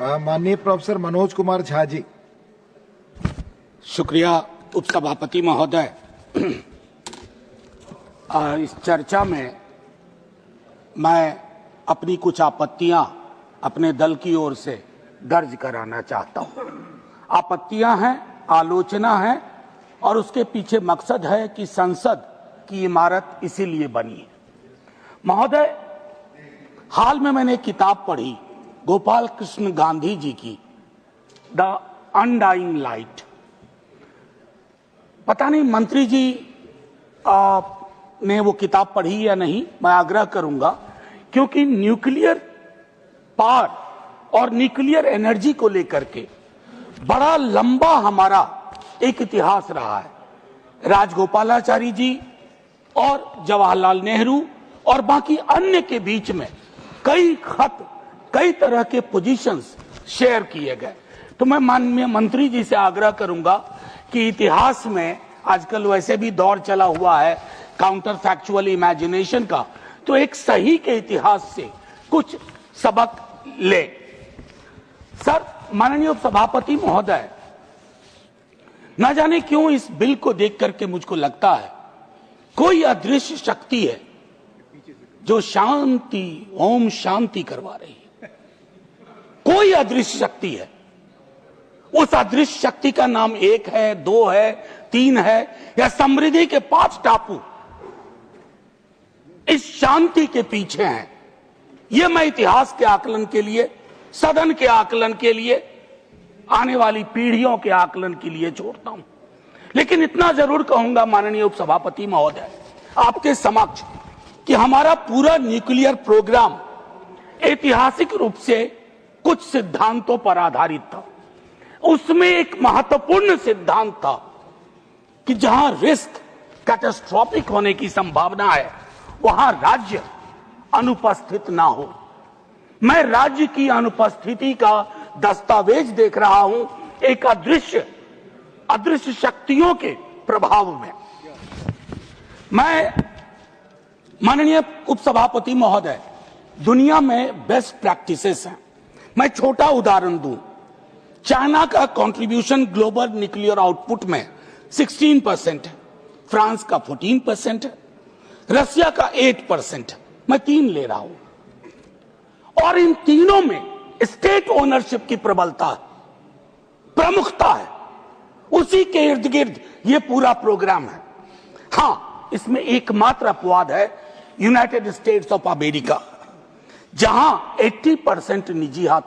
माननीय प्रोफेसर मनोज कुमार झा जी। शुक्रिया उपसभापति महोदय। इस चर्चा में मैं अपनी कुछ आपत्तियां अपने दल की ओर से दर्ज कराना चाहता हूं। आपत्तियां हैं, आलोचना है और उसके पीछे मकसद है कि संसद की इमारत इसीलिए बनी है। महोदय, हाल में मैंने एक किताब पढ़ी गोपाल कृष्ण गांधी जी की, द अनडाइंग लाइट। पता नहीं मंत्री जी ने वो किताब पढ़ी या नहीं, मैं आग्रह करूंगा, क्योंकि न्यूक्लियर पावर और न्यूक्लियर एनर्जी को लेकर के बड़ा लंबा हमारा एक इतिहास रहा है। राजगोपालाचारी जी और जवाहरलाल नेहरू और बाकी अन्य के बीच में कई खत, कई तरह के पोजीशंस शेयर किए गए। तो मैं माननीय मंत्री जी से आग्रह करूंगा कि इतिहास में आजकल वैसे भी दौर चला हुआ है काउंटर फैक्चुअल इमेजिनेशन का, तो एक सही के इतिहास से कुछ सबक ले। सर, माननीय उपसभापति महोदय, न जाने क्यों इस बिल को देख करके मुझको लगता है कोई अदृश्य शक्ति है जो शांति, ओम शांति करवा रही है। कोई अदृश्य शक्ति है। उस अदृश्य शक्ति का नाम 1 है, 2 है, 3 है या समृद्धि के 5 टापू इस शांति के पीछे हैं। यह मैं इतिहास के आकलन के लिए, सदन के आकलन के लिए, आने वाली पीढ़ियों के आकलन के लिए छोड़ता हूं। लेकिन इतना जरूर कहूंगा माननीय उपसभापति महोदय आपके समक्ष कि हमारा पूरा न्यूक्लियर प्रोग्राम ऐतिहासिक रूप से कुछ सिद्धांतों पर आधारित था। उसमें एक महत्वपूर्ण सिद्धांत था कि जहां रिस्क कैटास्ट्रोफिक होने की संभावना है वहां राज्य अनुपस्थित ना हो। मैं राज्य की अनुपस्थिति का दस्तावेज देख रहा हूं एक अदृश्य शक्तियों के प्रभाव में। मैं माननीय उपसभापति महोदय, दुनिया में बेस्ट प्रैक्टिसेस हैं। मैं छोटा उदाहरण दूं, चाइना का कंट्रीब्यूशन ग्लोबल न्यूक्लियर आउटपुट में 16% है, फ्रांस का 14% है, रसिया का 8% है। मैं 3 ले रहा हूं और इन तीनों में स्टेट ओनरशिप की प्रबलता है, प्रमुखता है। उसी के इर्द गिर्द ये पूरा प्रोग्राम है। हां, इसमें एकमात्र अपवाद है यूनाइटेड स्टेट्स ऑफ अमेरिका, जहां 80% निजी हाथ